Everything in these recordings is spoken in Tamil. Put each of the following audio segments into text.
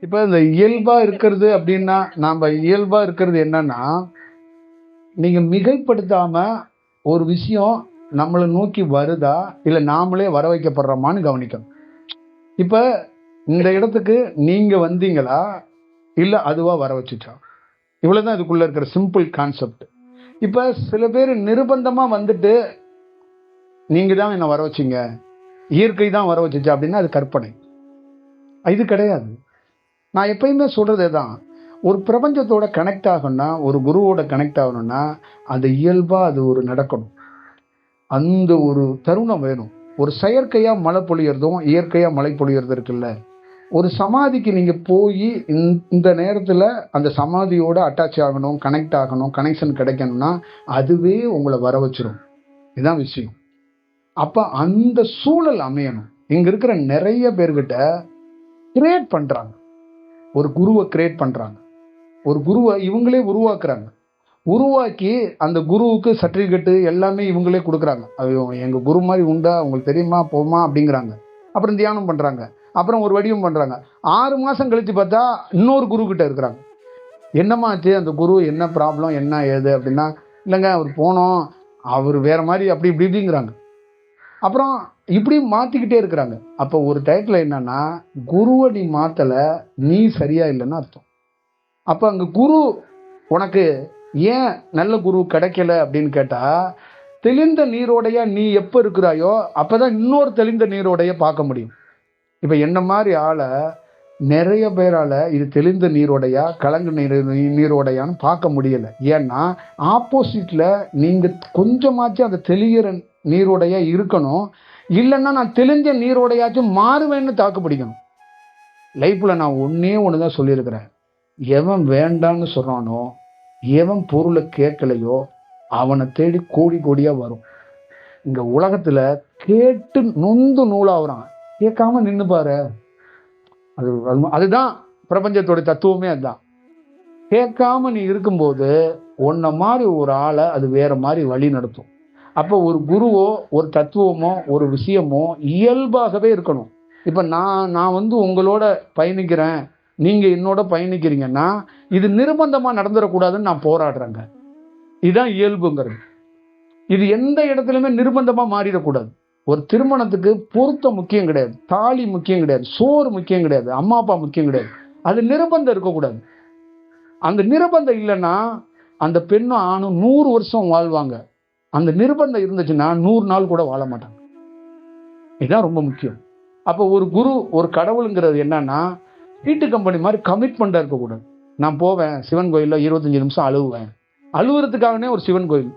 இப்ப இந்த இயல்பா இருக்கிறது அப்படின்னா, நாம இயல்பா இருக்கிறது என்னன்னா, நீங்க மிகைப்படுத்தாம ஒரு விஷயம் நம்மள நோக்கி வருதா, இல்ல நாமளே வர வைக்கப்படுறோமான்னு கவனிக்கணும். இப்ப இந்த இடத்துக்கு நீங்க வந்தீங்களா, இல்ல அதுவா வர வச்சுச்சா? இவ்வளவுதான் இதுக்குள்ள இருக்கிற சிம்பிள் கான்செப்ட். இப்ப சில பேர் நிர்பந்தமா வந்துட்டு, நீங்க தான் என்ன வர வச்சீங்க, இயற்கை தான் வர வச்சுச்சு அப்படின்னா அது கற்பனை. இது கிடையாது. நான் எப்பயுமே சொல்றதே தான். ஒரு பிரபஞ்சத்தோட கனெக்ட் ஆகணும்னா, ஒரு குருவோட கனெக்ட் ஆகணும்னா, அது இயல்பா அது ஒரு நடக்கணும். அந்த ஒரு தருணம் வேணும். ஒரு செயற்கையா மழை பொழியறதும், இயற்கையா மழை பொழியறது இருக்குல்ல. ஒரு சமாதிக்கு நீங்க போய் இந்த நேரத்துல அந்த சமாதியோட அட்டாச் ஆகணும், கனெக்ட் ஆகணும், கனெக்ஷன் கிடைக்கணும்னா, அதுவே உங்களை வர வச்சிரும். இதுதான் விஷயம். அப்ப அந்த சூழல் அமையணும். இங்க இருக்கிற நிறைய பேர்கிட்ட கிரியேட் பண்றாங்க. ஒரு குருவை கிரியேட் பண்றாங்க. ஒரு குருவை இவங்களே உருவாக்குறாங்க. உருவாக்கி அந்த குருவுக்கு சர்டிபிகேட் எல்லாமே இவங்களே கொடுக்குறாங்க. ஐயோ எங்க குரு மாதிரி உண்டா, உங்களுக்கு தெரியுமா, போமா அப்படிங்கிறாங்க. அப்புறம் தியானம் பண்றாங்க. அப்புறம் ஒரு வடிவம் பண்றாங்க. 6 மாசம் கழிச்சு பார்த்தா இன்னொரு குரு கிட்ட இருக்கிறாங்க. என்னமா ஆச்சு, அந்த குரு என்ன ப்ராப்ளம், என்ன ஏது அப்படின்னா, இல்லைங்க அவர் போனோம், அவர் வேற மாதிரி அப்படி இப்படி இப்படிங்கிறாங்க. அப்புறம் இப்படி மாத்திக்கிட்டே இருக்கிறாங்க. அப்போ ஒரு டயத்துல என்னன்னா, குருவை நீ மாத்தல, நீ சரியா இல்லைன்னு அர்த்தம். அப்ப அங்க குரு உனக்கு ஏன் நல்ல குரு கிடைக்கல அப்படின்னு கேட்டா, தெளிந்த நீரோடையா நீ எப்ப இருக்கிறாயோ அப்பதான் இன்னொரு தெளிந்த நீரோடைய பார்க்க முடியும். இப்ப என்ன மாதிரி ஆளை நிறைய பேரால இது தெளிந்த நீரோடையா கலங்கு நீரோடையான்னு பார்க்க முடியல. ஏன்னா ஆப்போசிட்ல நீங்க கொஞ்சமாச்சும் அந்த தெளிகிற நீரோடையா இருக்கணும். இல்லைன்னா நான் தெளிஞ்ச நீரோடையாச்சும் மாறுவேன்னு தாக்கு பிடிக்கணும். லைஃப்ல நான் ஒன்னே ஒண்ணுதான் சொல்லியிருக்கிறேன். எவன் வேண்டான்னு சொல்றானோ, எவன் பொருளை கேட்கலையோ, அவனை தேடி கோடி கோடியா வரும். இங்க உலகத்துல கேட்டு நொந்து நூலாகிறான். கேட்காம நின்னு பாரு. அதுதான் பிரபஞ்சத்தோட தத்துவமே. அதுதான். கேட்காம நீ இருக்கும்போது உன்ன மாதிரி ஒரு ஆளை அது வேற மாதிரி வழி நடத்தும். அப்போ ஒரு குருவோ ஒரு தத்துவமோ ஒரு விஷயமோ இயல்பாகவே இருக்கணும். இப்ப நான் உங்களோட பயணிக்கிறேன், நீங்க என்னோட பயணிக்கிறீங்கன்னா இது நிர்பந்தமா நடந்துடக்கூடாதுன்னு நான் போராடுறேங்க. இதுதான் இயல்புங்கிறது. இது எந்த இடத்துலயுமே நிர்பந்தமா மாறிடக்கூடாது. ஒரு திருமணத்துக்கு பொருத்தம் முக்கியம் கிடையாது, தாலி முக்கியம் கிடையாது, சோறு முக்கியம் கிடையாது, அம்மா அப்பா முக்கியம் கிடையாது. அது நிர்பந்தம் இருக்கக்கூடாது. அந்த நிர்பந்தம் இல்லைன்னா அந்த பெண்ணும் ஆணும் 100 வருஷம் வாழ்வாங்க. அந்த நிர்பந்தம் இருந்துச்சுன்னா 100 நாள் கூட வாழ மாட்டாங்க. இதுதான் ரொம்ப முக்கியம். அப்போ ஒரு குரு ஒரு கடவுளுங்கிறது என்னன்னா, வீட்டு கம்பெனி மாதிரி கமிட்மெண்டா இருக்கக்கூடாது. நான் போவேன் சிவன் கோயிலில் 25 நிமிஷம் அழுவேன், அழுவுறதுக்காகனே ஒரு சிவன் கோயில்,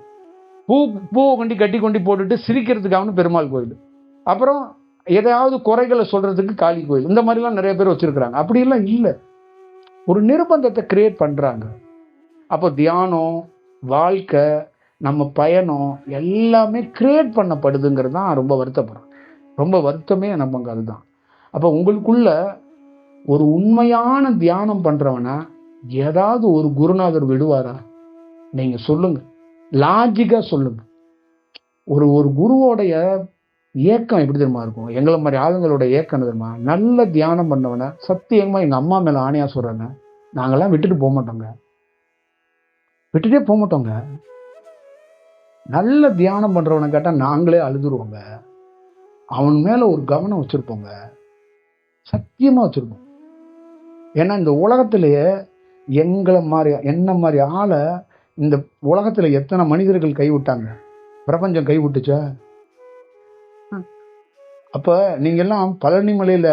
பூவை கொண்டி கட்டி கொண்டு போட்டுட்டு சிரிக்கிறதுக்காக பெருமாள் கோயில், அப்புறம் எதையாவது குறைகளை சொல்றதுக்கு காளி கோயில், இந்த மாதிரிலாம் நிறைய பேர் வச்சிருக்கிறாங்க. அப்படிலாம் இல்லை. ஒரு நிர்பந்தத்தை கிரியேட் பண்றாங்க. அப்போ தியானம், வாழ்க்கை, நம்ம பயணம் எல்லாமே கிரியேட் பண்ணப்படுதுங்கிறது தான் ரொம்ப வருத்தப்படுறோம். ரொம்ப வருத்தமே நமக்கு அதுதான். அப்போ உங்களுக்குள்ள ஒரு உண்மையான தியானம் பண்றவனா ஏதாவது ஒரு குருநாதர் விடுவாரா? நீங்க சொல்லுங்க, லாஜிக்கா சொல்லுங்க. ஒரு குருவோடைய ஏக்கம் எப்படி தெரியுமா இருக்கும்? எங்களை மாதிரி ஆளுங்களோட ஏக்கம் தெரியுமா? நல்ல தியானம் பண்ணவன சத்தியமா எங்க அம்மா மேல ஆணையா சொல்றாங்க, நாங்கெல்லாம் விட்டுட்டு போக மாட்டோங்க, விட்டுட்டே போக மாட்டோங்க. நல்ல தியானம் பண்றவனை கேட்டா நாங்களே அழுதுருவோங்க. அவன் மேல ஒரு கவனம் வச்சிருப்போங்க, சத்தியமா வச்சிருப்போம். ஏன்னா இந்த உலகத்திலேயே எங்களை மாதிரி என்ன மாதிரி ஆளை இந்த உலகத்துல எத்தனை மனிதர்கள் கைவிட்டாங்க? பிரபஞ்சம் கைவிட்டுச்சா? அப்ப நீங்க எல்லாம் பழனி மலையில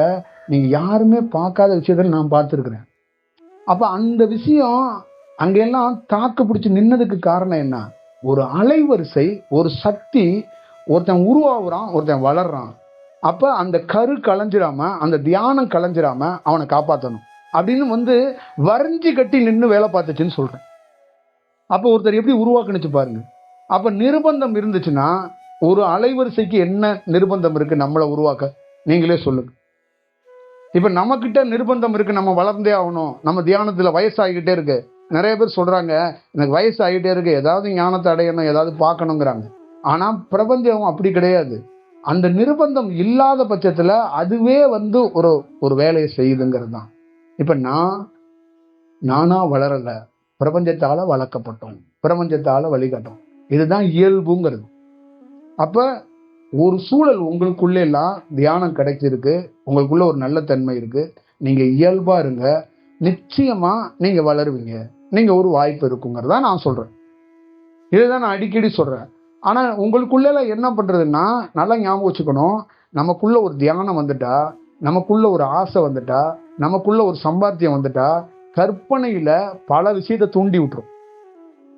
நீங்க யாருமே பார்க்காத விஷயத்த நான் பார்த்துருக்கிறேன். அப்ப அந்த விஷயம் அங்கெல்லாம் தாக்கு பிடிச்சு நின்னதுக்கு காரணம் என்ன? ஒரு அலைவரிசை, ஒரு சக்தி. ஒருத்தன் உருவாகுறான், ஒருத்தன் வளர்றான். அப்ப அந்த கரு கலைஞ்சிடாம, அந்த தியானம் கலைஞ்சிடாம அவனை காப்பாற்றணும் அப்படின்னு வரைஞ்சி கட்டி நின்று வேலை பார்த்துச்சுன்னு சொல்றேன். அப்ப ஒருத்தர் எப்படி உருவாக்குனுச்சு பாருங்க. அப்ப நிர்பந்தம் இருந்துச்சுன்னா ஒரு அலைவரிசைக்கு என்ன நிர்பந்தம் இருக்கு நம்மளை உருவாக்க? நீங்களே சொல்லுங்க. இப்ப நம்ம கிட்ட நிர்பந்தம் இருக்கு, நம்ம வளர்ந்தே ஆகணும், நம்ம தியானத்துல வயசாகிக்கிட்டே இருக்கு. நிறைய பேர் சொல்றாங்க எனக்கு வயசு ஆகிட்டே இருக்கு, ஏதாவது ஞானத்தை அடையணும், ஏதாவது பார்க்கணுங்கிறாங்க. ஆனா பிரபஞ்சம் அப்படி கிடையாது. அந்த நிர்பந்தம் இல்லாத பட்சத்துல அதுவே ஒரு வேலையை செய்யுதுங்கிறது தான். இப்ப நானா வளரல, பிரபஞ்சத்தால வளர்க்கப்பட்டோம், பிரபஞ்சத்தால வழிகாட்டும். இதுதான் இயல்புங்கிறது. அப்ப ஒரு சூழல் உங்களுக்குள்ள எல்லாம் தியானம் கிடைச்சிருக்கு, உங்களுக்குள்ள ஒரு நல்ல தன்மை இருக்கு, நீங்க இயல்பா இருங்க, நிச்சயமா நீங்க வளருவீங்க, நீங்க ஒரு வாய்ப்பு இருக்குங்கிறதா நான் சொல்றேன். இதுதான் நான் அடிக்கடி சொல்றேன். ஆனா உங்களுக்குள்ள என்ன பண்றதுன்னா, நல்லா ஞாபகம் வச்சுக்கணும், நமக்குள்ள ஒரு தியானம் வந்துட்டா, நமக்குள்ள ஒரு ஆசை வந்துட்டா, நமக்குள்ள ஒரு சம்பாத்தியம் வந்துட்டா, கற்பனையில பல விஷயத்தை தூண்டி விட்டுரும்.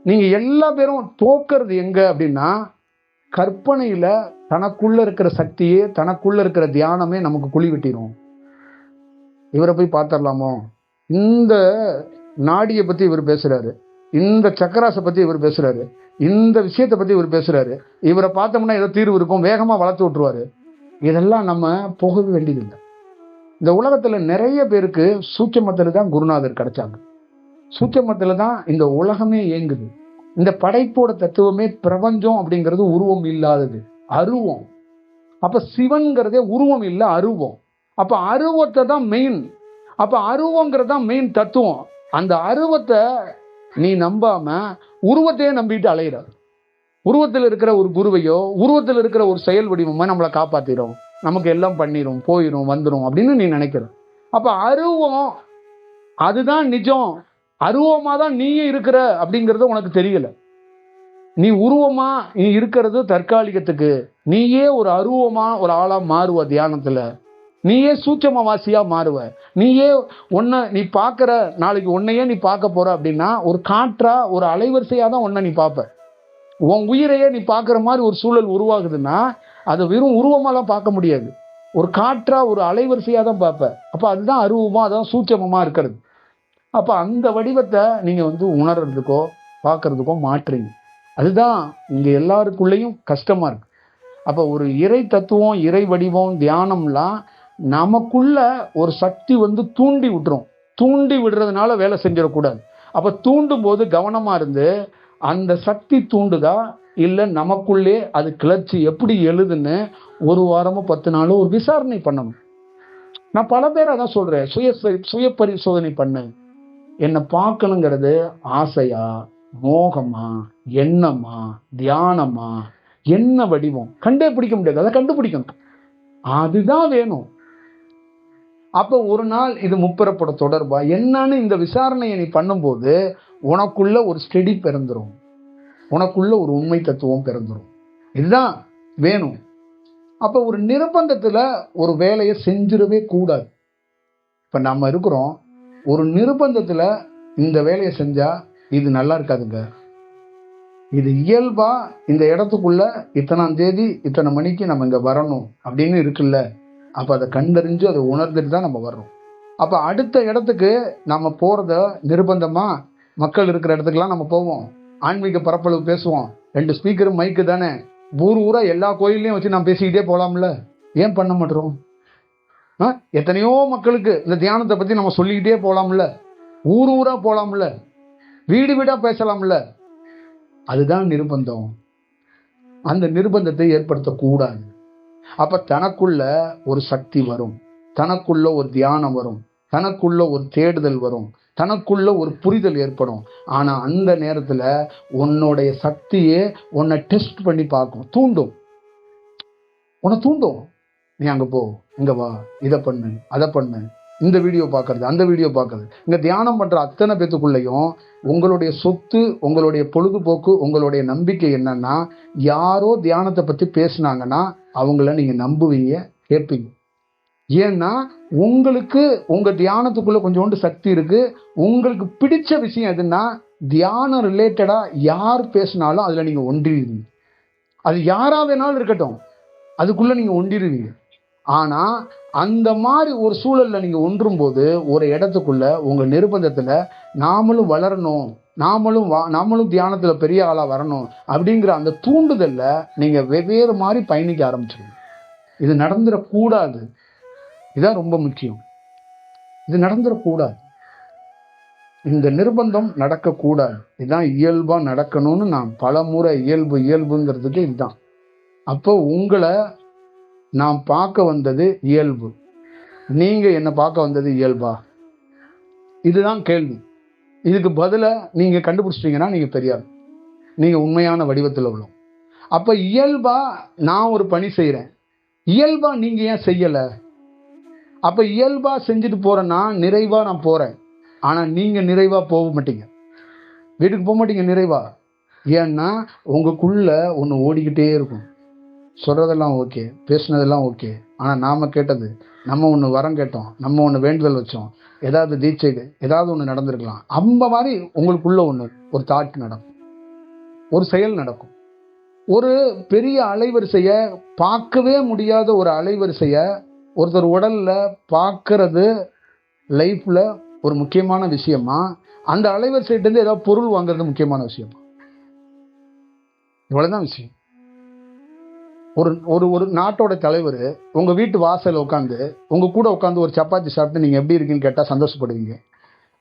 நீங்க எல்லா பேரும் தோக்கிறது எங்க அப்படின்னா, கற்பனையில தனக்குள்ள இருக்கிற சக்தியே, தனக்குள்ள இருக்கிற தியானமே நமக்கு குழி வெட்டிடும். இவரை போய் பார்த்துடலாமோ, இந்த நாடியை பத்தி இவர் பேசுறாரு, இந்த சக்கராசை பத்தி இவர் பேசுறாரு, இந்த விஷயத்தை பத்தி இவர் பேசுறாரு, இவரை பார்த்தோம்னா ஏதோ தீர்வு இருக்கும், வேகமா வளர்த்து விட்டுருவாரு. இதெல்லாம் நம்ம போக வேண்டியதில்லை. இந்த உலகத்துல நிறைய பேருக்கு சூட்சமத்துல தான் குருநாதர் கிடைச்சாங்க. சூட்சமத்துல தான் இந்த உலகமே இயங்குது. இந்த படைப்போட தத்துவமே பிரபஞ்சம் அப்படிங்கிறது உருவம் இல்லாதது, அருவம். அப்ப சிவன்கிறதே உருவம் இல்லை, அருவம். அப்ப அருவத்தை தான் மெயின். அப்ப அருவங்கிறது தான் மெயின் தத்துவம். அந்த அருவத்தை நீ நம்பாம உருவத்தையே நம்பிட்டு அலையிறாரு. உருவத்தில் இருக்கிற ஒரு குருவையோ, உருவத்தில் இருக்கிற ஒரு செயல் வடிவமா நம்மளை காப்பாத்திரும், நமக்கு எல்லாம் பண்ணிரும், போயிரும், வந்துடும் அப்படின்னு நீ நினைக்கிற. அப்ப அருவம் அதுதான் நிஜம். அருவமா தான் நீயே இருக்கிற அப்படிங்கறது உனக்கு தெரியல. நீ உருவமா நீ இருக்கிறது தற்காலிகத்துக்கு. நீயே ஒரு அருவமா ஒரு ஆளா மாறுவ தியானத்துல. நீயே சூட்சமவாசியா மாறுவ. நீயே நீ பார்க்கிற நாளைக்கு உன்னையே நீ பார்க்க போற அப்படின்னா ஒரு காற்றா ஒரு அலைவரிசையா தான் உன்னை நீ பார்ப்ப. உன் உயிரையே நீ பார்க்குற மாதிரி ஒரு சூழல் உருவாகுதுன்னா அதை வெறும் உருவமாலாம் பார்க்க முடியாது. ஒரு காற்றா ஒரு அலைவரிசையா தான் பார்ப்ப. அப்ப அதுதான் அருவமா, அதான் சூட்சமமா இருக்கிறது. அப்ப அந்த வடிவத்தை நீங்க உணர்றதுக்கோ பார்க்கறதுக்கோ மாற்றுறீங்க. அதுதான் இங்க எல்லாருக்குள்ளேயும் கஷ்டமா இருக்கு. அப்ப ஒரு இறை தத்துவம், இறை வடிவம், தியானம்லாம் நமக்குள்ள ஒரு சக்தி தூண்டி விட்டுரும். தூண்டி விடுறதுனால வேலை செஞ்சிடக்கூடாது. அப்ப தூண்டும் போது கவனமா இருந்து அந்த சக்தி தூண்டுதா இல்ல நமக்குள்ளே அது கிளர்ச்சி எப்படி எழுதுன்னு ஒரு வாரமோ 10 நாளோ ஒரு விசாரணை பண்ணணும். நான் பல பேர் அதான் சொல்றேன், சுய பரிசோதனை பண்ணு. என்னை பார்க்கணுங்கிறது ஆசையா, மோகமா, எண்ணமா, தியானமா, என்ன வடிவம் கண்டே பிடிக்க முடியாது, அதை கண்டுபிடிக்கணும். அதுதான் வேணும். அப்ப ஒரு நாள் இது முப்பிறப்பட தொடர்பா என்னன்னு இந்த விசாரணையை நீ பண்ணும்போது உனக்குள்ள ஒரு ஸ்டெடி பிறந்துரும், உனக்குள்ள ஒரு உண்மை தத்துவம் பிறந்துரும். இதுதான் வேணும். அப்ப ஒரு நிர்பந்தத்துல ஒரு வேலையை செஞ்சிடவே கூடாது. இப்ப நம்ம இருக்கிறோம், ஒரு நிர்பந்தத்துல இந்த வேலையை செஞ்சா இது நல்லா இருக்காதுங்க. இது இயல்பா இந்த இடத்துக்குள்ள இத்தனாம் தேதி இத்தனை மணிக்கு நம்ம இங்க வரணும் அப்படின்னு இருக்குல்ல. அப்ப அதை கண்டறிஞ்சு அதை உணர்ந்துட்டு தான் நம்ம வர்றோம். அப்ப அடுத்த இடத்துக்கு நம்ம போறத நிர்பந்தமா மக்கள் இருக்கிற இடத்துக்குலாம் நம்ம போவோம், ஆன்மீக பரப்பளவு பேசுவோம், 2 ஸ்பீக்கரும் மைக்கு தானே, ஊரா எல்லா கோயிலையும் வச்சு நான் பேசிக்கிட்டே போலாம்ல. ஏன் பண்ண மாட்டோம்? எத்தனையோ மக்களுக்கு இந்த தியானத்தை பத்தி நம்ம சொல்லிக்கிட்டே போலாம்ல, ஊரா போலாம்ல, வீடு வீடா பேசலாம்ல. அதுதான் நிர்பந்தம். அந்த நிர்பந்தத்தை ஏற்படுத்தக்கூடாது. அப்ப தனக்குள்ள ஒரு சக்தி வரும், தனக்குள்ள ஒரு தியானம் வரும், தனக்குள்ள ஒரு தேடுதல் வரும், தனக்குள்ள ஒரு புரிதல் ஏற்படும். ஆனா அந்த நேரத்துல உன்னுடைய சக்தியே உன்னை டெஸ்ட் பண்ணி பார்க்கும், தூண்டும், உன்னை தூண்டும். நீ அங்க போ, இங்க வா, இதை பண்ணு, அதை பண்ணு, இந்த வீடியோ பார்க்கறது, அந்த வீடியோ பார்க்கறது. இங்க தியானம் பண்ற அத்தனை பேத்துக்குள்ளேயும் உங்களுடைய சொத்து, உங்களுடைய பொழுதுபோக்கு, உங்களுடைய நம்பிக்கை என்னன்னா, யாரோ தியானத்தை பத்தி பேசினாங்கன்னா அவங்கள நீங்க நம்புவீங்க, கேட்பீங்க. ஏன்னா உங்களுக்கு உங்க தியானத்துக்குள்ள கொஞ்சோண்டு சக்தி இருக்கு. உங்களுக்கு பிடிச்ச விஷயம் எதுன்னா தியானம் ரிலேட்டடா யார் பேசினாலும் அதுல நீங்க ஒன்றிடுவீங்க. அது யாரா வேணாலும் இருக்கட்டும், அதுக்குள்ள நீங்க ஒன்றிடுவீங்க. ஆனா அந்த மாதிரி ஒரு சூழல்ல நீங்க ஒன்றும் போது ஒரு இடத்துக்குள்ள உங்க நிர்பந்தத்துல நாமளும் வளரணும், நாமளும் தியானத்துல பெரிய ஆளா வரணும் அப்படிங்கிற அந்த தூண்டுதல்ல நீங்க வெவ்வேறு மாதிரி பயணிக்க ஆரம்பிச்சிருங்க. இது நடந்துடக்கூடாது. இதுதான் ரொம்ப முக்கியம். இது நடந்துடக்கூடாது. இந்த நிர்பந்தம் நடக்கக்கூடாது. இதுதான் இயல்பா நடக்கணும்னு நான் பல முறை இயல்புங்கிறதுக்கு இதுதான். அப்போ உங்களை நான் பார்க்க வந்தது இயல்பு, நீங்க என்ன பார்க்க வந்தது இயல்பா? இதுதான் கேள்வி. இதுக்கு பதிலை நீங்கள் கண்டுபிடிச்சிட்டீங்கன்னா நீங்கள் பெரியார், நீங்கள் உண்மையான வடிவத்தில் உள்ளோம். அப்போ இயல்பா நான் ஒரு பணி செய்கிறேன், இயல்பா நீங்கள் ஏன் செய்யலை? அப்போ இயல்பா செஞ்சுட்டு போகிறேன்னா நிறைவாக நான் போகிறேன், ஆனால் நீங்கள் நிறைவாக போக மாட்டீங்க, வீட்டுக்கு போக மாட்டீங்க நிறைவா. ஏன்னா உங்களுக்குள்ள ஒன்று ஓடிக்கிட்டே இருக்கும். சொல்கிறதெல்லாம் ஓகே, பேசுனதெல்லாம் ஓகே, ஆனால் நாம் கேட்டது, நம்ம ஒன்று வரம் கேட்டோம், நம்ம ஒன்று வேண்டுதல் வச்சோம், ஏதாவது தீட்சை, ஏதாவது ஒன்று நடந்திருக்கலாம். அந்த மாதிரி உங்களுக்குள்ள ஒன்று ஒரு தாட் நடக்கும், ஒரு செயல் நடக்கும். ஒரு பெரிய அலைவரிசையை, பார்க்கவே முடியாத ஒரு அலைவரிசையை ஒருத்தர் உடலில் பார்க்கறது லைஃப்பில் ஒரு முக்கியமான விஷயமா, அந்த அலைவரிசையிட்டேருந்து ஏதாவது பொருள் வாங்குறது முக்கியமான விஷயமா? இவ்வளோதான் விஷயம். ஒரு ஒரு ஒரு நாட்டோட தலைவர் உங்கள் வீட்டு வாசலில் உட்காந்து உங்கள் கூட உட்காந்து ஒரு சப்பாத்தி சாப்பிட்டு நீங்கள் எப்படி இருக்குன்னு கேட்டால் சந்தோஷப்படுவீங்க.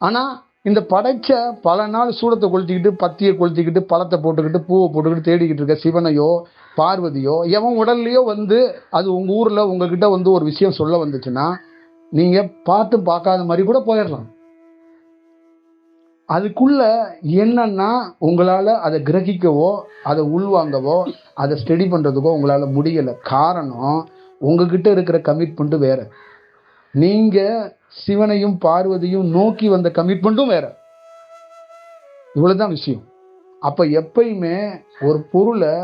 ஆனால் இந்த படைச்ச பல நாள் சூடத்தை கொளுத்திக்கிட்டு, பத்தியை கொளுத்திக்கிட்டு, பழத்தை போட்டுக்கிட்டு, பூவை போட்டுக்கிட்டு தேடிக்கிட்டு இருக்க சிவனையோ பார்வதியோ எவன் உடல்லையோ வந்து அது உங்கள் ஊரில் உங்ககிட்ட வந்து ஒரு விஷயம் சொல்ல வந்துச்சுன்னா நீங்கள் பார்க்காத மாதிரி கூட போயிடலாம். அதுக்குள்ள என்னன்னா உங்களால் அதை கிரகிக்கவோ, அதை உள்வாங்கவோ, அதை ஸ்டடி பண்ணுறதுக்கோ உங்களால் முடியலை. காரணம், உங்ககிட்ட இருக்கிற கமிட்மெண்ட்டு வேற, நீங்கள் சிவனையும் பார்வதியும் நோக்கி வந்த கமிட்மெண்ட்டும் வேற. இவ்வளவுதான் விஷயம். அப்போ எப்பயுமே ஒரு பொருளை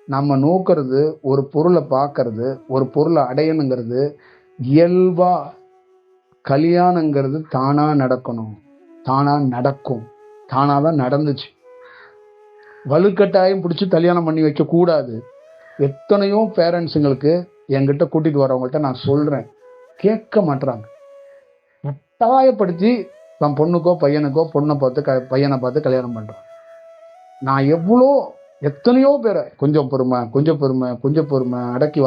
நம்ம நோக்கிறது, ஒரு பொருளை பார்க்கறது, ஒரு பொருளை அடையணுங்கிறது இயல்பா. கல்யாணங்கிறது தானாக நடக்கணும், தானாக நடக்கும், தானாக தான் நடந்துச்சு. வலுக்கட்டாயம் பிடிச்சி கல்யாணம் பண்ணி வைக்கக்கூடாது. எத்தனையோ பேரண்ட்ஸுங்களுக்கு என்கிட்ட கூட்டிகிட்டு வரவங்கள்ட்ட நான் சொல்கிறேன், கேட்க மாட்டுறாங்க. கட்டாயப்படுத்தி தன் பொண்ணுக்கோ பையனுக்கோ பொண்ணை பார்த்து பையனை பார்த்து கல்யாணம் பண்ணுறான். நான் எத்தனையோ பேரை கொஞ்சம் பொறுமை, கொஞ்சம் பொறுமை, கொஞ்சம் பொறுமை, அடக்கி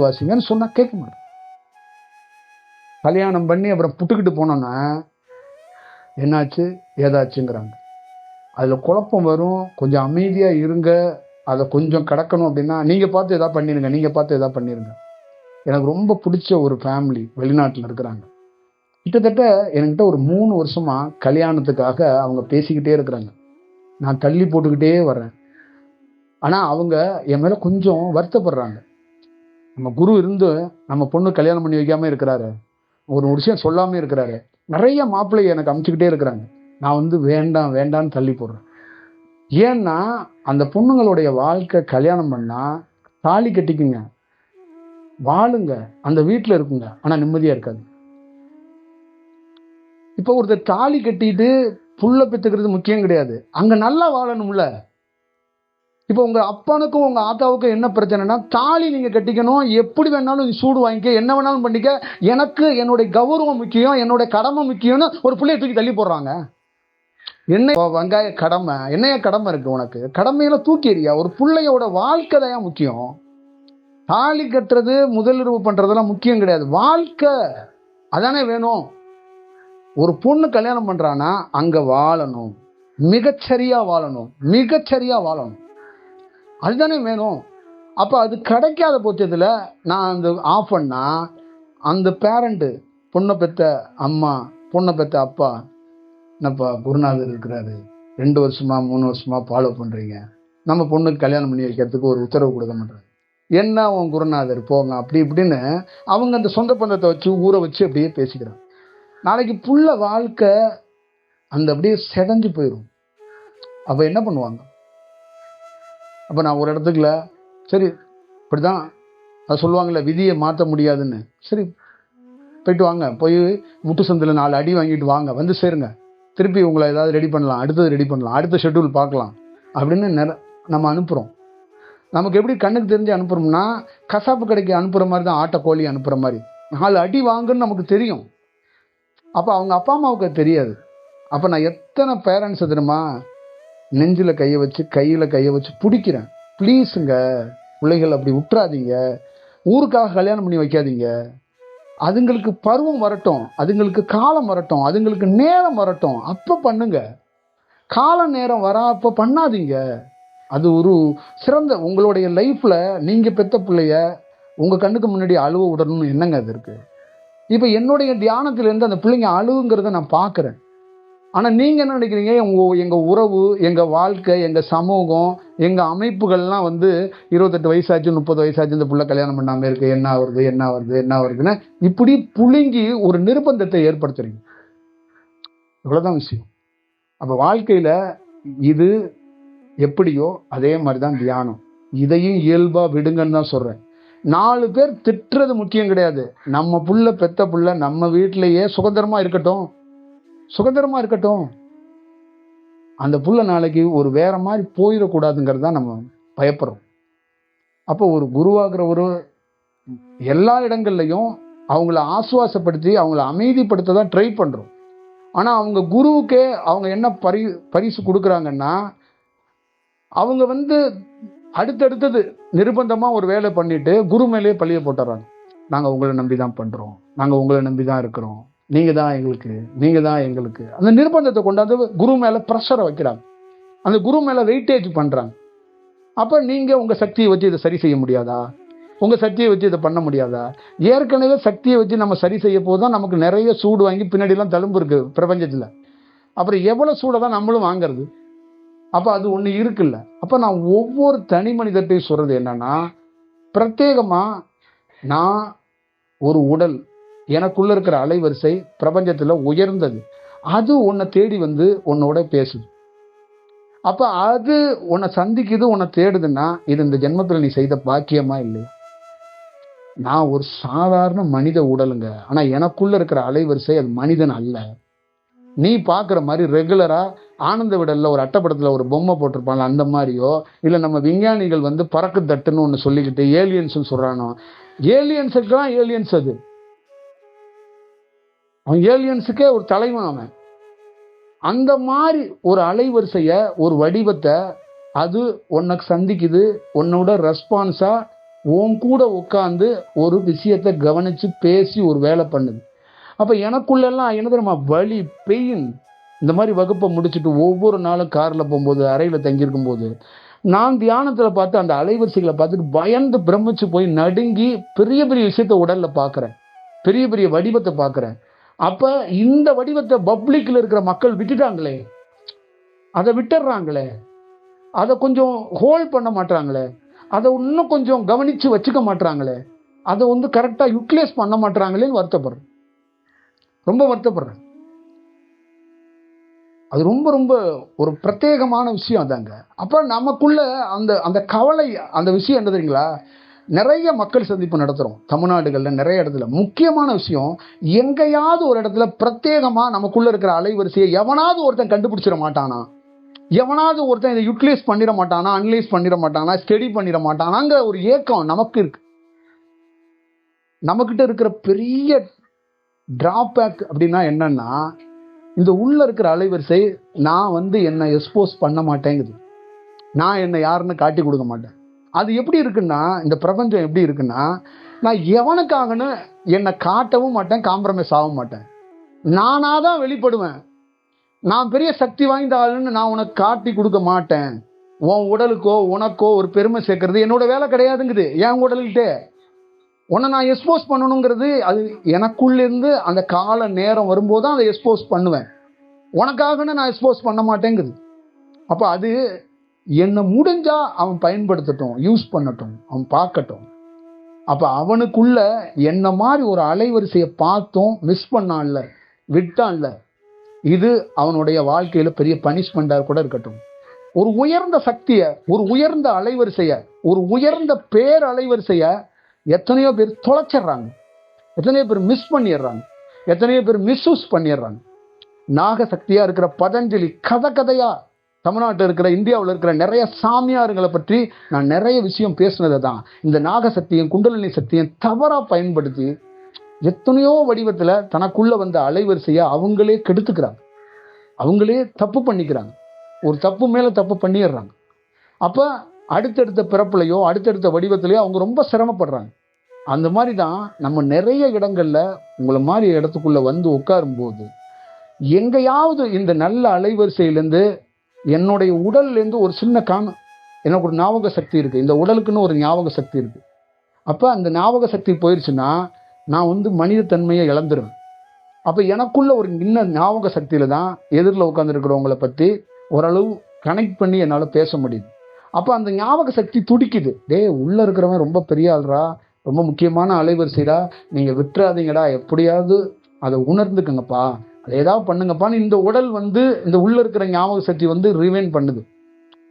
வாசிங்கன்னு சொன்னால் கேட்க மாட்டேன். கல்யாணம் பண்ணி அப்புறம் புட்டுக்கிட்டு போனோன்னா என்னாச்சு ஏதாச்சுங்கிறாங்க. அதில் குழப்பம் வரும். கொஞ்சம் அமைதியாக இருங்க, அதை கொஞ்சம் கடக்கணும் அப்படின்னா நீங்கள் பார்த்து எதாவது பண்ணிடுங்க. எனக்கு ரொம்ப பிடிச்ச ஒரு ஃபேமிலி வெளிநாட்டில் இருக்கிறாங்க. கிட்டத்தட்ட என்கிட்ட ஒரு 3 வருஷமாக கல்யாணத்துக்காக அவங்க பேசிக்கிட்டே இருக்கிறாங்க. நான் தள்ளி போட்டுக்கிட்டே வர்றேன். ஆனால் அவங்க என் மேலே கொஞ்சம் வருத்தப்படுறாங்க. நம்ம குரு இருந்து நம்ம பொண்ணு கல்யாணம் பண்ணி வைக்காமல் இருக்கிறாரு, ஒரு விஷயம் சொல்லாமல் இருக்கிறாரு. நிறைய மாப்பிள்ளையை எனக்கு அமுச்சுக்கிட்டே இருக்கிறாங்க. நான் வேண்டான்னு தள்ளி போடுறேன். ஏன்னா அந்த பொண்ணுங்களுடைய வாழ்க்கை கல்யாணம் பண்ணால் தாலி கட்டிக்குங்க, வாழுங்க, அந்த வீட்டில் இருக்குங்க, ஆனால் நிம்மதியாக இருக்காது. இப்போ ஒருத்தர் தாலி கட்டிட்டு புள்ள பெற்றுக்கிறது முக்கியம் கிடையாது, அங்கே நல்லா வாழணும்ல. இப்போ உங்கள் அப்பனுக்கும் உங்கள் ஆத்தாவுக்கும் என்ன பிரச்சனைனா, தாலி நீங்கள் கட்டிக்கணும், எப்படி வேணாலும் சூடு வாங்கிக்க, என்ன வேணாலும் பண்ணிக்க, எனக்கு என்னுடைய கௌரவம் முக்கியம், என்னுடைய கடமை முக்கியம்னு ஒரு பிள்ளையை தூக்கி தள்ளி போடுறாங்க. என்ன வெங்காய கடமை, என்னைய கடமை இருக்கு உனக்கு, கடமையில தூக்கி எறியா. ஒரு பிள்ளையோட வாழ்க்கை தான் முக்கியம். தாலி கட்டுறது முதலிரவு பண்றதெல்லாம் முக்கியம் கிடையாது, வாழ்க்கை அதானே வேணும். ஒரு பொண்ணு கல்யாணம் பண்றானா அங்க வாழணும், மிகச்சரியா வாழணும், அதுதானே வேணும். அப்போ அது கிடைக்காத பட்சத்தில் நான் அந்த ஆஃப் பண்ணா, அந்த பேரண்ட்டு, பொண்ணை பெற்ற அம்மா, பொண்ணை பெற்ற அப்பா, என்னப்பா குருநாதர் இருக்கிறாரு, 2 வருஷமா 3 வருஷமா ஃபாலோ பண்ணுறீங்க, நம்ம பொண்ணுக்கு கல்யாணம் பண்ணி வைக்கிறதுக்கு ஒரு உத்தரவு கொடுக்க மாட்டாங்க, என்ன உன் குருநாதர் போங்க அப்படி இப்படின்னு அவங்க அந்த சொந்த பந்தத்தை வச்சு ஊரை வச்சு அப்படியே பேசிக்கிறாங்க. நாளைக்கு புள்ள வாழ்க்கை அந்த அப்படியே செடஞ்சு போயிடும். அப்போ என்ன பண்ணுவாங்க? அப்போ நான் ஒரு இடத்துக்குல சரி இப்படிதான் அது சொல்லுவாங்கள்ல, விதியை மாற்ற முடியாதுன்னு, சரி போயிட்டு வாங்க, போய் முட்டு சந்தில் 4 அடி வாங்கிட்டு வாங்க, வந்து சேருங்க, திருப்பி உங்களை ஏதாவது ரெடி பண்ணலாம், அடுத்த ஷெட்யூல் பார்க்கலாம் அப்படின்னு நம்ம அனுப்புகிறோம். நமக்கு எப்படி கண்ணுக்கு தெரிஞ்சு அனுப்புகிறோம்னா, கசாப்பு கடைக்கு அனுப்புகிற மாதிரி தான், ஆட்டை கோழி அனுப்புகிற மாதிரி 4 அடி வாங்குன்னு நமக்கு தெரியும். அப்போ அவங்க அப்பா அம்மாவுக்கு தெரியாது. அப்போ நான் எத்தனை பேரண்ட்ஸ் தெரியுமா நெஞ்சில் கையை வச்சு பிடிக்கிறேன், ப்ளீஸுங்க பிள்ளைகள் அப்படி விட்டுறாதீங்க, ஊருக்காக கல்யாணம் பண்ணி வைக்காதீங்க, அதுங்களுக்கு பருவம் வரட்டும், அதுங்களுக்கு காலம் வரட்டும், அதுங்களுக்கு நேரம் வரட்டும், அப்போ பண்ணுங்க. கால நேரம் அப்போ பண்ணாதீங்க. அது ஒரு சிறந்த உங்களுடைய லைஃப்பில் நீங்கள் பெற்ற பிள்ளைய உங்கள் கண்ணுக்கு முன்னாடி அழுவ விடணும்னு என்னங்க அது இருக்குது? இப்போ என்னுடைய தியானத்திலேருந்து அந்த பிள்ளைங்க அழுவுங்கிறத நான் பார்க்குறேன். ஆனால் நீங்கள் என்ன நினைக்கிறீங்க, எங்கள் உறவு, எங்கள் வாழ்க்கை, எங்கள் சமூகம், எங்கள் அமைப்புகள்லாம் வந்து 28 வயசாச்சு 30 வயசாச்சு இந்த புள்ள கல்யாணம் பண்ணாமல் இருக்கு, என்ன வருது என்ன வருது என்ன வருதுன்னு இப்படி புழுங்கி ஒரு நிர்பந்தத்தை ஏற்படுத்துறீங்க. இவ்வளோதான் விஷயம். அப்போ வாழ்க்கையில் இது எப்படியோ அதே மாதிரி தான் தியானம். இதையும் இயல்பாக விடுங்கன்னு தான் சொல்கிறேன். 4 பேர் திட்டுறது முக்கியம் கிடையாது. நம்ம புள்ள பெத்த புள்ள நம்ம வீட்டிலேயே சுதந்திரமாக இருக்கட்டும், சுதந்திரமாக இருக்கட்டும். அந்த புள்ள நாளைக்கு ஒரு வேற மாதிரி போயிடக்கூடாதுங்கிறது தான் நம்ம பயப்படுறோம். அப்போ ஒரு குருவாகிறவரு எல்லா இடங்கள்லையும் அவங்கள ஆசுவாசப்படுத்தி அவங்கள அமைதிப்படுத்த தான் ட்ரை பண்ணுறோம். ஆனால் அவங்க குருவுக்கே அவங்க என்ன பரிசு கொடுக்குறாங்கன்னா, அவங்க வந்து அடுத்தடுத்தது நிர்பந்தமாக ஒரு வேலை பண்ணிட்டு குரு மேலேயே பழிய போட்டுறாங்க. நாங்கள் உங்களை நம்பி தான் பண்ணுறோம், நாங்கள் உங்களை நம்பி தான் இருக்கிறோம், நீங்கள் தான் எங்களுக்கு அந்த நிர்பந்தத்தை கொண்டாந்து குரு மேலே ப்ரெஷரை வைக்கிறாங்க, அந்த குரு மேலே வெயிட்டேஜ் பண்ணுறாங்க. அப்போ நீங்கள் உங்கள் சக்தியை வச்சு இதை சரி செய்ய முடியாதா, உங்கள் சக்தியை வச்சு இதை பண்ண முடியாதா? ஏற்கனவே சக்தியை வச்சு நம்ம சரி செய்ய போது தான் நமக்கு நிறைய சூடு வாங்கி பின்னாடிலாம் தழும்பு இருக்குது பிரபஞ்சத்தில். அப்புறம் எவ்வளோ சூடை தான் நம்மளும் வாங்கிறது? அப்போ அது ஒன்று இருக்குல்ல. அப்போ நான் ஒவ்வொரு தனி மனிதர்கிட்டையும் சொல்கிறது என்னன்னா, பிரத்யேகமாக நான் ஒரு உடல், எனக்குள்ள இருக்கிற அலைவரிசை பிரபஞ்சத்தில் உயர்ந்தது, அது உன்னை தேடி வந்து உன்னோட பேசுது. அப்போ அது உன்னை சந்திக்குது, உன்னை தேடுதுன்னா இது இந்த ஜென்மத்தில் நீ செய்த பாக்கியமா இல்லையா? நான் ஒரு சாதாரண மனித உடலுங்க, ஆனால் எனக்குள்ள இருக்கிற அலைவரிசை அது மனிதன் அல்ல. நீ பார்க்குற மாதிரி ரெகுலராக ஆனந்த விடலில் ஒரு அட்டைப்படத்தில் ஒரு பொம்மை போட்டிருப்பாங்க அந்த மாதிரியோ, இல்லை நம்ம விஞ்ஞானிகள் வந்து பறக்கு தட்டுன்னு ஒன்று சொல்லிக்கிட்டு ஏலியன்ஸ்ன்னு சொல்கிறானோ, ஏலியன்ஸுக்கெல்லாம் ஏலியன்ஸ் அது. அவன் ஏலியன்ஸுக்கே ஒரு தலைவன் அவன். அந்த மாதிரி ஒரு அலைவரிசைய, ஒரு வடிவத்தை அது உனக்கு சந்திக்குது, உன்னோட ரெஸ்பான்ஸாக உன் கூட உட்காந்து ஒரு விஷயத்தை கவனித்து பேசி ஒரு வேலை பண்ணுது. அப்போ எனக்குள்ளெல்லாம் என்ன தெரியுமா, வலி, பெயின். இந்த மாதிரி வகுப்பை முடிச்சுட்டு ஒவ்வொரு நாளும் காரில் போகும்போது, அறையில் தங்கியிருக்கும் போது நான் தியானத்தில் பார்த்து அந்த அலைவரிசைகளை பார்த்துட்டு பயந்து பிரமிச்சு போய் நடுங்கி பெரிய பெரிய விஷயத்த உடலில் பார்க்குறேன், பெரிய பெரிய வடிவத்தை பார்க்குறேன். அப்போ இந்த வடிவத்தை பப்ளிக்கில் இருக்கிற மக்கள் விட்டுட்டாங்களே, அதை விட்டுடுறாங்களே, அதை கொஞ்சம் ஹோல்ட் பண்ண மாட்டாங்களே, அதை இன்னும் கொஞ்சம் கவனித்து வச்சுக்க மாட்டாங்களே, அதை வந்து கரெக்டாக யூட்டிலைஸ் பண்ண மாட்டாங்களேன்னு வருத்தப்படுறேன், ரொம்ப வருத்தப்படுறேன். அது ரொம்ப ரொம்ப ஒரு பிரத்யேகமான விஷயம் அதாங்க. அப்போ நமக்குள்ள அந்த அந்த கவலை, அந்த விஷயம் என்ன தெரியுங்களா, நிறைய மக்கள் சந்திப்பு நடத்துகிறோம் தமிழ்நாடுகளில் நிறைய இடத்துல. முக்கியமான விஷயம், எங்கேயாவது ஒரு இடத்துல பிரத்யேகமாக நமக்குள்ள இருக்கிற அலைவரிசையை எவனாவது ஒருத்தன் கண்டுபிடிச்சிட மாட்டானா, எவனாவது ஒருத்தன் இதை யூட்டிலைஸ் பண்ணிட மாட்டானா, அனலைஸ் பண்ணிட மாட்டானா, ஸ்டடி பண்ணிட மாட்டானாங்கிற ஒரு ஏக்கம் நமக்கு இருக்கு. நமக்கிட்ட இருக்கிற பெரிய டிராபேக் அப்படின்னா என்னன்னா, இந்த உள்ள இருக்கிற அலைவரிசை நான் வந்து என்னை எக்ஸ்போஸ் பண்ண மாட்டேங்குது, நான் என்னை யாருன்னு காட்டி கொடுக்க மாட்டேன். அது எப்படி இருக்குன்னா, இந்த பிரபஞ்சம் எப்படி இருக்குன்னா, நான் எவனுக்காகன்னு என்னை காட்டவும் மாட்டேன், காம்ப்ரமைஸ் ஆக மாட்டேன், நானாக தான் வெளிப்படுவேன். நான் பெரிய சக்தி வாய்ந்த ஆளுன்னு நான் உனக்கு காட்டி கொடுக்க மாட்டேன். உன் உடலுக்கோ உனக்கோ ஒரு பெருமை சேர்க்கறது என்னோட வேலை கிடையாதுங்குது. என் உடல்கிட்டே உன்னை நான் எக்ஸ்போஸ் பண்ணணுங்கிறது அது எனக்குள்ளேருந்து அந்த கால நேரம் வரும்போது தான் அதை எக்ஸ்போஸ் பண்ணுவேன். உனக்காகன்னு நான் எக்ஸ்போஸ் பண்ண மாட்டேங்குது. அப்போ அது என்னை முடிஞ்சா அவன் பயன்படுத்தட்டும், யூஸ் பண்ணட்டும், அவன் பார்க்கட்டும். அப்போ அவனுக்குள்ள என்ன மாதிரி ஒரு அலைவரிசையை பார்த்தோம், மிஸ் பண்ணான்ல, விட்டான்ல, இது அவனுடைய வாழ்க்கையில் பெரிய பனிஷ்மெண்ட்டாக கூட இருக்கட்டும். ஒரு உயர்ந்த சக்தியை, ஒரு உயர்ந்த அலைவரிசையை, ஒரு உயர்ந்த பேர் அலைவரிசையை எத்தனையோ பேர் தொலைச்சிடுறாங்க, எத்தனையோ பேர் மிஸ் பண்ணிடுறாங்க, எத்தனையோ பேர் மிஸ்யூஸ் பண்ணிடுறாங்க. நாகசக்தியாக இருக்கிற பதஞ்சலி கதையாக தமிழ்நாட்டில் இருக்கிற, இந்தியாவில் இருக்கிற நிறைய சாமியார்களை பற்றி நான் நிறைய விஷயம் பேசுனது தான். இந்த நாகசக்தியும் குண்டலினி சக்தியும் தவறாக பயன்படுத்தி எத்தனையோ வடிவத்தில் தனக்குள்ளே வந்த அலைவரிசையை அவங்களே கெடுத்துக்கிறாங்க, அவங்களே தப்பு பண்ணிக்கிறாங்க, ஒரு தப்பு மேலே தப்பு பண்ணிடுறாங்க. அப்போ அடுத்தடுத்த பிறப்புலையோ அடுத்தடுத்த வடிவத்திலையோ அவங்க ரொம்ப சிரமப்படுறாங்க. அந்த மாதிரி தான் நம்ம நிறைய இடங்களில் உங்களை மாதிரி இடத்துக்குள்ளே வந்து உட்காரும்போது எங்கேயாவது இந்த நல்ல அலைவரிசையிலேருந்து என்னுடைய உடல்லேருந்து ஒரு சின்ன எனக்கு ஒரு ஞாபக சக்தி இருக்குது, இந்த உடலுக்குன்னு ஒரு ஞாபக சக்தி இருக்குது. அப்போ அந்த ஞாபக சக்தி போயிடுச்சுன்னா நான் வந்து மனித தன்மையை இழந்துருவேன். அப்ப எனக்குள்ள ஒரு இன்ன ஞாபக சக்தியில தான் எதிரில் உட்காந்துருக்கிறவங்கள பத்தி ஓரளவு கனெக்ட் பண்ணி என்னால பேச முடியுது. அப்ப அந்த ஞாபக சக்தி துடிக்குது, உள்ள இருக்கிறவன் ரொம்ப பெரிய ஆள்ரா, ரொம்ப முக்கியமான அலைவரிசைடா, நீங்க விட்டுறாதீங்கடா, எப்படியாவது அதை உணர்ந்துக்குங்கப்பா, அதை ஏதாவது பண்ணுங்கப்பான்னு இந்த உடல் இந்த உள்ள இருக்கிற ஞாபக சக்தி ரிவைன் பண்ணுது.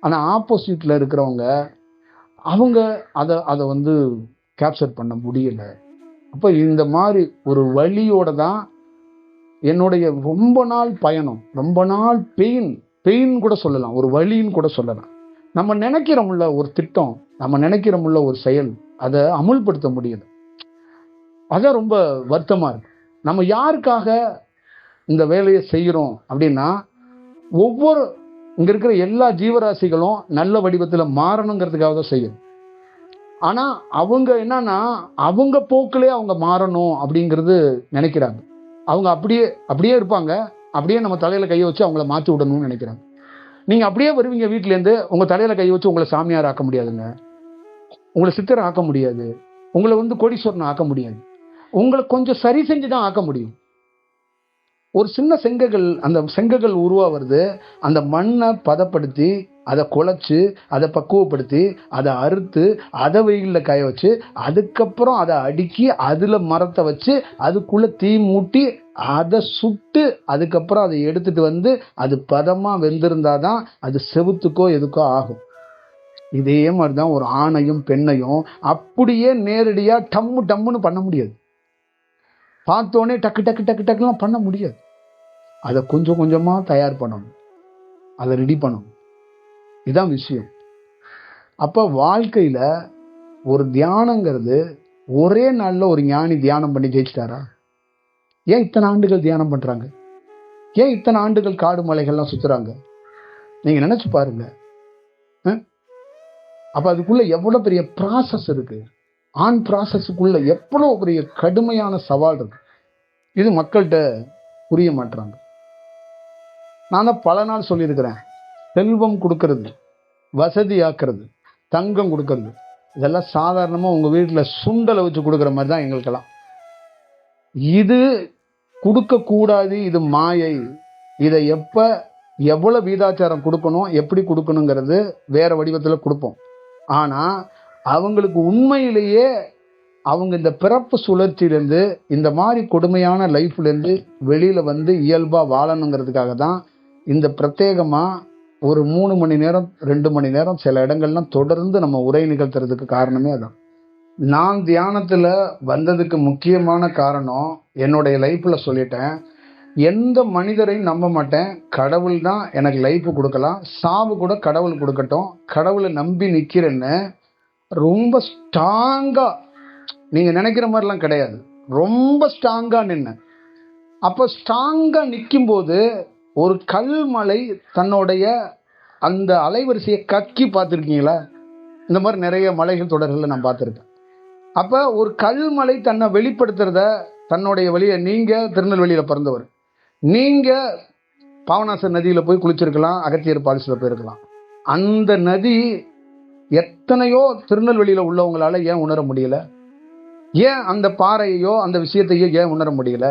ஆனா ஆப்போசிட்ல இருக்கிறவங்க அவங்க அதை கேப்சர் பண்ண முடியல. அப்ப இந்த மாதிரி ஒரு வழியோட தான் என்னுடைய ரொம்ப நாள் பயணம், ரொம்ப நாள் பெயின் கூட சொல்லலாம், ஒரு வழின்னு கூட சொல்லலாம். நம்ம நினைக்கிறோம்ல ஒரு திட்டம், நம்ம நினைக்கிறோம்ல ஒரு செயல், அதை அமுல்படுத்த முடியல. அதான் ரொம்ப வருத்தமா இருக்கு. நம்ம யாருக்காக இந்த வேலையை செய்கிறோம் அப்படின்னா, ஒவ்வொரு இங்க இருக்கிற எல்லா ஜீவராசிகளும் நல்ல வடிவத்துல மாறணுங்கிறதுக்காக தான் செய்யணும். ஆனா அவங்க என்னன்னா, அவங்க போக்கிலே அவங்க மாறணும் அப்படிங்கிறது நினைக்கிறாங்க. அவங்க அப்படியே இருப்பாங்க, அப்படியே நம்ம தலையில கையை வச்சு அவங்கள மாற்றி விடணும்னு நினைக்கிறாங்க. நீங்க அப்படியே வருவீங்க வீட்டிலேருந்து, உங்க தலையில கையை வச்சு உங்களை சாமியார் ஆக்க முடியாதுங்க, உங்களை சித்தர் ஆக்க முடியாது, உங்களை கோடீஸ்வரன் ஆக்க முடியாது. உங்களை கொஞ்சம் சரி செஞ்சு தான் ஆக்க முடியும். ஒரு சின்ன அந்த செங்கல் உருவாகிறது, அந்த மண்ணை பதப்படுத்தி அதை குழைச்சு அதை பக்குவப்படுத்தி அதை அறுத்து அதை வெயிலில் காய வச்சு அதுக்கப்புறம் அதை அடுக்கி அதில் மரத்தை வச்சு அதுக்குள்ள தீ மூட்டி அதை சுட்டு அதுக்கப்புறம் அதை எடுத்துட்டு அது பதமாக வெந்திருந்தாதான் அது செவுத்துக்கோ எதுக்கோ ஆகும். இதே மாதிரிதான் ஒரு ஆணையும் பெண்ணையும் அப்படியே நேரடியாக டம்முன்னு பண்ண முடியாது. பார்த்தோன்னே டக்கு டக்கு டக்கு டக்குலாம் பண்ண முடியாது. அதை கொஞ்சம் கொஞ்சமாக தயார் பண்ணணும், அதை ரெடி பண்ணணும். இதுதான் விஷயம். அப்போ வாழ்க்கையில் ஒரு தியானங்கிறது ஒரே நாளில் ஒரு ஞானி தியானம் பண்ணி ஜெயிச்சிட்டாரா? ஏன் இத்தனை ஆண்டுகள் தியானம் பண்ணுறாங்க? ஏன் இத்தனை ஆண்டுகள் காடு மலைகள்லாம் சுற்றுறாங்க? நீங்கள் நினச்சி பாருங்க. அப்போ அதுக்குள்ளே எவ்வளோ பெரிய ப்ராசஸ் இருக்குது. ப்ராசஸுக்குள்ளே எவ்வளோ பெரிய கடுமையான சவால் இருக்கு. இது மக்கள்கிட்ட புரிய மாட்டுறாங்க. நான் தான் பல நாள் சொல்லியிருக்கிறேன், செல்வம் கொடுக்கறது, வசதியாக்குறது, தங்கம் கொடுக்கறது, இதெல்லாம் சாதாரணமாக உங்கள் வீட்டில் சுண்டலை வச்சு கொடுக்குற மாதிரி தான் எங்களுக்கெல்லாம். இது கொடுக்கக்கூடாது, இது மாயை. இதை எவ்வளோ வீதாச்சாரம் கொடுக்கணும், எப்படி கொடுக்கணுங்கிறது வேற வடிவத்தில் கொடுப்போம். ஆனால் அவங்களுக்கு உண்மையிலேயே அவங்க இந்த பிறப்பு சுழற்சியிலேருந்து இந்த மாதிரி கொடுமையான லைஃப்லேருந்து வெளியில் இயல்பாக வாழணுங்கிறதுக்காக தான் இந்த பிரத்யேகமாக ஒரு 3 மணி நேரம் 2 மணி நேரம் சில இடங்கள்லாம் தொடர்ந்து நம்ம உரை நிகழ்த்துறதுக்கு காரணமே அதான். நான் தியானத்தில் வந்ததுக்கு முக்கியமான காரணம் என்னுடைய லைஃப்பில் சொல்லிட்டேன், எந்த மனிதரையும் நம்ப மாட்டேன், கடவுள் தான் எனக்கு லைஃப் கொடுக்கலாம், சாவு கூட கடவுள் கொடுக்கட்டும், கடவுளை நம்பி நிற்கிறேன்னு ரொம்ப ஸ்ட்ராங்காக, நீங்கள் நினைக்கிற மாதிரிலாம் கிடையாது, ரொம்ப ஸ்ட்ராங்காக நின்ன. அப்போ ஸ்ட்ராங்காக நிற்கும்போது ஒரு கல்மலை தன்னுடைய அந்த அலைவரிசையை கக்கி பார்த்துருக்கீங்களா? இந்த மாதிரி நிறைய மலைகள் தொடர்களில் நான் பார்த்துருக்கேன். அப்போ ஒரு கல்மலை தன்னை வெளிப்படுத்துறத தன்னுடைய வழியை, நீங்கள் திருநெல்வேலியில் பிறந்தவர், நீங்கள் பாவநாச நதியில் போய் குளிச்சிருக்கலாம், அகத்தியர் பாலிசில் போயிருக்கலாம். அந்த நதி எத்தனையோ திருநெல்வேலியில் உள்ளவங்களால ஏன் உணர முடியல? ஏன் அந்த பாறையோ அந்த விஷயத்தையோ ஏன் உணர முடியல?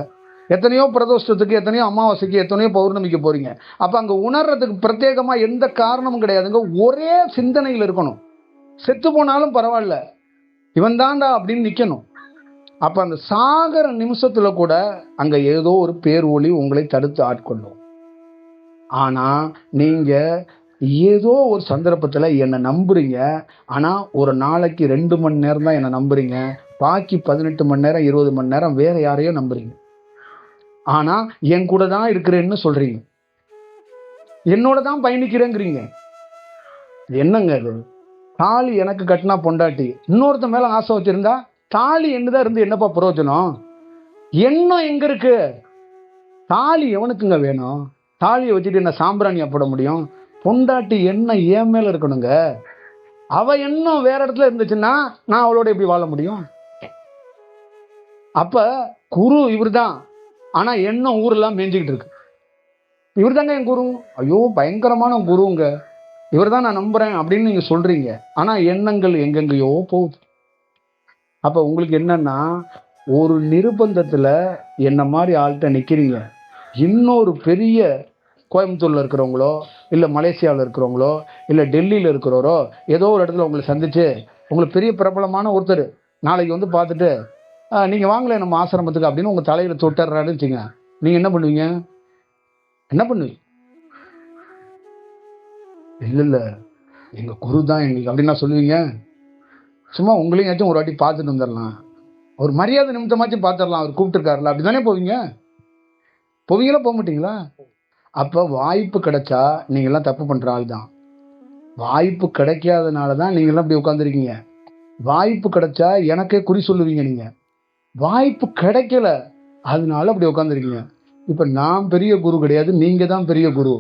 எத்தனையோ பிரதோஷத்துக்கு, எத்தனையோ அமாவாசைக்கு, எத்தனையோ பௌர்ணமிக்கு போறீங்க. அப்போ அங்கே உணர்றதுக்கு பிரத்யேகமாக எந்த காரணமும் கிடையாதுங்க. ஒரே சிந்தனையில் இருக்கணும். செத்து போனாலும் பரவாயில்ல, இவன் தாண்டா அப்படின்னு நிற்கணும். அப்போ அந்த சாகர நிமிஷத்தில் கூட அங்கே ஏதோ ஒரு பேர் ஒளி உங்களை தடுத்து ஆட்கொள்ளும். ஆனால் நீங்கள் ஏதோ ஒரு சந்தர்ப்பத்தில் என்னை நம்புறீங்க. ஆனால் ஒரு நாளைக்கு 2 மணி நேரம் தான் என்னை நம்புறீங்க, பாக்கி 18 மணி நேரம் 20 மணி நேரம் வேற யாரையோ நம்புறீங்க. ஆனால் என் கூட தான் இருக்கிறேன்னு சொல்றீங்க, என்னோட தான் பயணிக்கிறேங்கிறீங்க. என்னங்க அது? தாலி எனக்கு கட்டினா பொண்டாட்டி, இன்னொருத்த மேலே ஆசை வச்சிருந்தா தாலி என்னதான் இருந்து என்னப்பா பிரயோஜனம்? எண்ணம் எங்க இருக்கு? தாலி எவனுக்குங்க வேணும்? தாலியை வச்சுட்டு என்ன சாம்பிராணியா போட முடியும்? பொண்டாட்டி எண்ணம் ஏன் மேல இருக்கணுங்க. அவ எண்ணம் வேற இடத்துல இருந்துச்சுன்னா நான் அவளோட எப்படி வாழ முடியும்? அப்ப குரு இவர் தான், ஆனா எண்ணம் ஊரெல்லாம் மேய்ஞ்சிக்கிட்டு இருக்கு. இவர் தாங்க என் குரு, ஐயோ பயங்கரமான குருங்க, இவர் தான் நான் நம்புறேன் அப்படின்னு நீங்க சொல்றீங்க. ஆனா எண்ணங்கள் எங்கெங்கயோ போகுது. அப்ப உங்களுக்கு என்னன்னா, ஒரு நிர்பந்தத்துல என்ன மாதிரி ஆள்கிட்ட நிக்கிறீங்க, இன்னொரு பெரிய கோயம்புத்தூர்ல இருக்கிறவங்களோ இல்ல மலேசியாவில் இருக்கிறவங்களோ இல்ல டெல்லியில இருக்கிறவரோ ஏதோ ஒரு இடத்துல உங்களை சந்திச்சு உங்களுக்கு பெரிய பிரபலமான ஒருத்தர் நாளைக்கு வந்து பார்த்துட்டு நீங்க வாங்கல நம்ம ஆசிரமத்துக்கு அப்படின்னு உங்க தலையில தொட்டுறாருன்னு வச்சுங்க, நீங்க என்ன பண்ணுவீங்க? என்ன பண்ணுவீங்க? இல்ல இல்ல எங்க குரு தான் எங்களுக்கு அப்படின்னா சொல்லுவீங்க? சும்மா உங்களையும் ஒரு வாட்டி பார்த்துட்டு வந்துடலாம், ஒரு மரியாதை நிமித்தமாச்சும் பார்த்துடலாம், அவர் கூப்பிட்டுருக்காருல, அப்படிதானே போவீங்க? போவீங்களா போக மாட்டீங்களா? அப்ப வாய்ப்பு கிடைச்சா நீங்க எல்லாம் தப்பு பண்ற ஆள் தான். வாய்ப்பு கிடைக்காதனாலதான் நீங்க எல்லாம் அப்படி உட்காந்துருக்கீங்க. வாய்ப்பு கிடைச்சா எனக்கே குறி சொல்லுவீங்க நீங்க. வாய்ப்பு கிடைக்கல அதனால அப்படி உட்காந்துருக்கீங்க. இப்ப நான் பெரிய குரு கிடையாது, நீங்க தான் பெரிய குரு.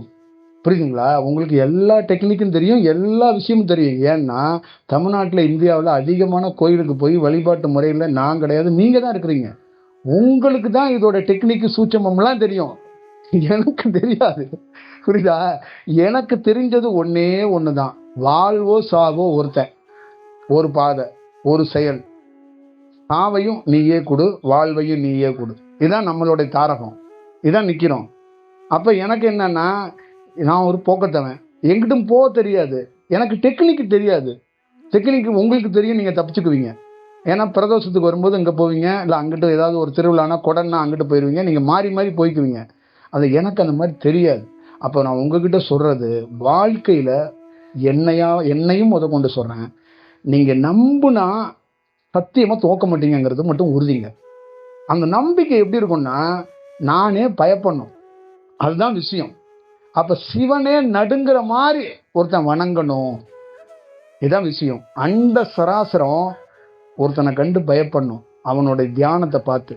புரியுதுங்களா? உங்களுக்கு எல்லா டெக்னிக்கும் தெரியும், எல்லா விஷயமும் தெரியும். ஏன்னா தமிழ்நாட்டில் இந்தியாவில் அதிகமான கோயிலுக்கு போய் வழிபாட்டு முறையில் நான் கிடையாது, நீங்க தான் இருக்கிறீங்க. உங்களுக்கு தான் இதோட டெக்னிக்கு சூட்சமம்லாம் தெரியும், எனக்கு தெரியாது. புரியுதா? எனக்கு தெரிஞ்சது ஒன்னே ஒண்ணுதான், வாழ்வோ சாவோ ஒருத்தன், ஒரு பாதை, ஒரு செயல். சாவையும் நீயே கொடு, வாழ்வையும் நீயே கொடு. இதுதான் நம்மளுடைய தாரகம், இதான் நிக்கிறோம். அப்ப எனக்கு என்னன்னா, நான் ஒரு போக்கத்தவன், எங்கிட்டும் போக தெரியாது, எனக்கு டெக்னிக்கு தெரியாது. டெக்னிக்கு உங்களுக்கு தெரியும், நீங்க தப்பிச்சுக்குவீங்க. ஏன்னா பிரதோஷத்துக்கு வரும்போது இங்கே போவீங்க, இல்லை அங்கிட்டு ஏதாவது ஒரு திருவிழானா கொடன்னா அங்கிட்டு போயிடுவீங்க, நீங்கள் மாறி மாறி போய்க்குவீங்க. அது எனக்கு அந்த மாதிரி தெரியாது. அப்போ நான் உங்ககிட்ட சொல்றது, வாழ்க்கையில் என்னையும் கொண்டு சொல்கிறேன், நீங்கள் நம்புனா சத்தியமாக தோக்க மாட்டீங்கிறது மட்டும் உறுதிங்க. அந்த நம்பிக்கை எப்படி இருக்கும்னா, நானே பயப்படணும், அதுதான் விஷயம். அப்போ சிவனே நடுங்கிற மாதிரி ஒருத்தன் வணங்கணும், இதுதான் விஷயம். அந்த சராசரம் ஒருத்தனை கண்டு பயப்படணும், அவனுடைய தியானத்தை பார்த்து.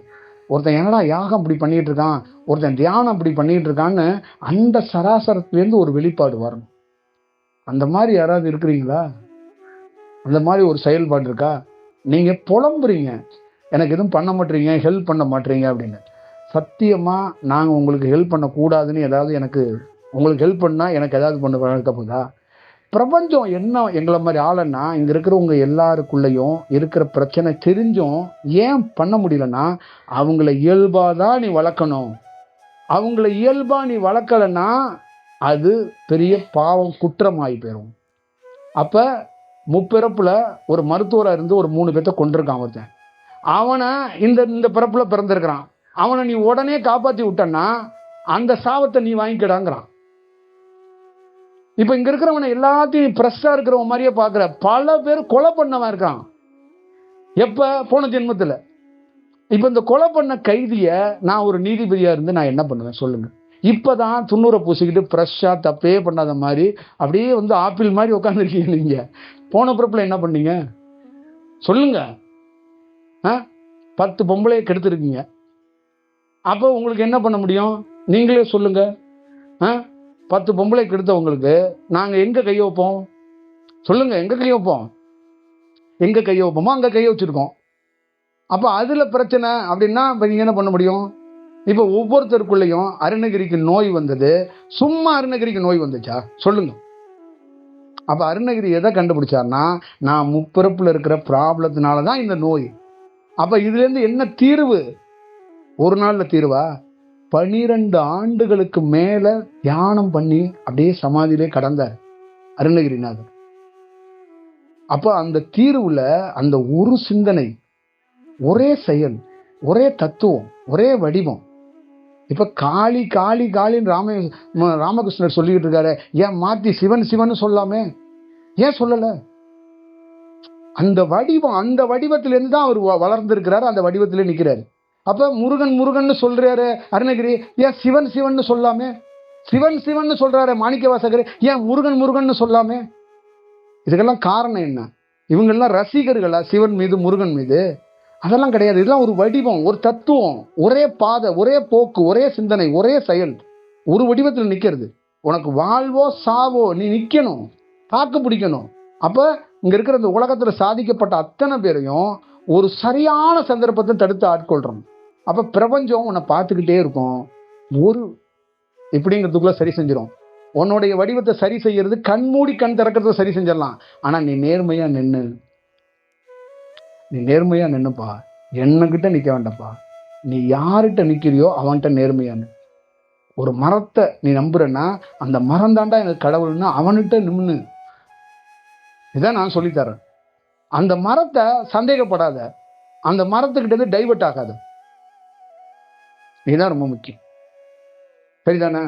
ஒருத்தன் என்னடா யாகம் அப்படி பண்ணிட்டு இருக்கான், ஒருத்தன் தியானம் அப்படி பண்ணிட்டு இருக்கான்னு அந்த சராசரத்துலேருந்து ஒரு வெளிப்பாடு வரணும். அந்த மாதிரி யாராவது இருக்கிறீங்களா? அந்த மாதிரி ஒரு செயல்பாடு இருக்கா? நீங்க புலம்புறீங்க, எனக்கு எதுவும் பண்ண மாட்டீங்க, ஹெல்ப் பண்ண மாட்டீங்க அப்படின்னு. சத்தியமா நாங்கள் உங்களுக்கு ஹெல்ப் பண்ணக்கூடாதுன்னு ஏதாவது எனக்கு உங்களுக்கு ஹெல்ப் பண்ணா எனக்கு ஏதாவது பண்ண போதா? பிரபஞ்சம் என்ன எங்களை மாதிரி ஆளுன்னா, இங்க இருக்கிறவங்க எல்லாருக்குள்ளேயும் இருக்கிற பிரச்சனை தெரிஞ்சும் ஏன் பண்ண முடியலன்னா, அவங்கள இயல்பாதான் நீ வளர்க்கணும். அவங்கள இயல்பா நீ வளர்க்கலன்னா அது பெரிய பாவம், குற்றமாகி போயிடும். அப்ப முப்பிறப்புல ஒரு மருத்துவராக இருந்து ஒரு 3 பேர்த்த கொண்டிருக்கான் ஒருத்தன், அவனை இந்த பிறப்புல பிறந்திருக்கிறான், அவனை நீ உடனே காப்பாத்தி விட்டன்னா அந்த சாபத்தை நீ வாங்கிக்கிடாங்கிறான். இப்ப இங்க இருக்கிறவனை எல்லாத்தையும் பிரஸ்ஸா இருக்கிறவன் மாதிரியே பாக்குற பல பேர் கொலை பண்ணவன் இருக்கான். எப்ப? போன ஜென்மத்துல. இப்ப இந்த கொலை பண்ண கைதிய நான் ஒரு நீதிபதியா இருந்து நான் என்ன பண்ணுவேன் சொல்லுங்க? இப்பதான் துண்ணூரை பூசிக்கிட்டு பிரஷ்ஷா தப்பே பண்ணாத மாதிரி அப்படியே வந்து ஆப்பிள் மாதிரி உட்காந்துருக்கீங்க. நீங்க போன பிறப்புல என்ன பண்ணீங்க சொல்லுங்க? 10 பொம்பளையை கெடுத்துருக்கீங்க. அப்போ உங்களுக்கு என்ன பண்ண முடியும்? நீங்களே சொல்லுங்க. 10 பொம்பளை கெடுத்தவங்களுக்கு நாங்க எங்க கைய வைப்போம் சொல்லுங்க? எங்க கைய வைப்போம்? எங்க கைய வைப்போமோ அங்க கைய வச்சிருக்கோம். அப்ப அதுல பிரச்சனை அப்படின்னா நீங்க என்ன பண்ண முடியும்? இப்ப ஒவ்வொருத்தருக்குள்ளேயும் அருணகிரிக்கு நோய் வந்தது, சும்மா அருணகிரிக்கு நோய் வந்துச்சா சொல்லுங்க? அப்ப அருணகிரி எதை கண்டுபிடிச்சார்னா, நான் முப்பிறப்புல இருக்கிற ப்ராப்ளத்தினாலதான் இந்த நோய். அப்ப இதுல இருந்து என்ன தீர்வு? ஒரு நாள்ல தீர்வா? 12 ஆண்டுகளுக்கு மேல தியானம் பண்ணி அப்படியே சமாதியிலே கடந்தார் அருணகிரிநாதர். அப்ப அந்த தீர்வுல அந்த ஒரு சிந்தனை, ஒரே செயல், ஒரே தத்துவம், ஒரே வடிவம். இப்ப காளி காளி காளின்னு ராமகிருஷ்ணர் சொல்லிக்கிட்டு இருக்காரு, ஏன் மாத்தி சிவன் சிவன் சொல்லாமே? ஏன் சொல்லல? அந்த வடிவம், அந்த வடிவத்திலிருந்து தான் அவர் வளர்ந்திருக்கிறாரு, அந்த வடிவத்திலே நிக்கிறாரு. அப்ப முருகன் முருகன் சொல்றாரு அருணகிரி, ஏன் சிவன் சிவன் சொல்லாமே? சிவன் சிவன் சொல்றாரு மாணிக்க வாசகர், ஏன் முருகன் முருகன் சொல்லாமே? இதுக்கெல்லாம் காரணம் என்ன? இவங்க எல்லாம் ரசிகர்களா சிவன் மீது முருகன் மீது? அதெல்லாம் கிடையாது. இதெல்லாம் ஒரு வடிவம், ஒரு தத்துவம், ஒரே பாதை, ஒரே போக்கு, ஒரே சிந்தனை, ஒரே செயல், ஒரு வடிவத்தில் நிக்கிறது. உனக்கு வாழ்வோ சாவோ நீ நிக்கணும், தாக்கு பிடிக்கணும். அப்ப இங்க இருக்கிற இந்த உலகத்துல சாதிக்கப்பட்ட அத்தனை பேரையும் ஒரு சரியான சந்தர்ப்பத்தை தடுத்து ஆட்கொள்றோம். அப்ப பிரபஞ்சம் உன்னை பார்த்துக்கிட்டே இருக்கும், ஒரு இப்படிங்கிறதுக்குள்ள சரி செஞ்சிடும். உன்னுடைய வடிவத்தை சரி செய்யறது கண்மூடி கண் திறக்கிறத சரி செஞ்சிடலாம். ஆனா நீ நேர்மையா நின்னுப்பா. என்னகிட்ட நிக்க வேண்டாப்பா, நீ யார்கிட்ட நிக்கிறியோ அவன்கிட்ட நேர்மையான. ஒரு மரத்தை நீ நம்புறன்னா அந்த மரம் தாண்டா எனக்கு கடவுள்னா அவன்கிட்ட நின்னு. இதான் நான் சொல்லித்தரேன். அந்த மரத்தை சந்தேகப்படாத, அந்த மரத்துக்கிட்ட இருந்து டைவர்ட் ஆகாத. இதுதான் ரொம்ப முக்கியம். சரிதானே?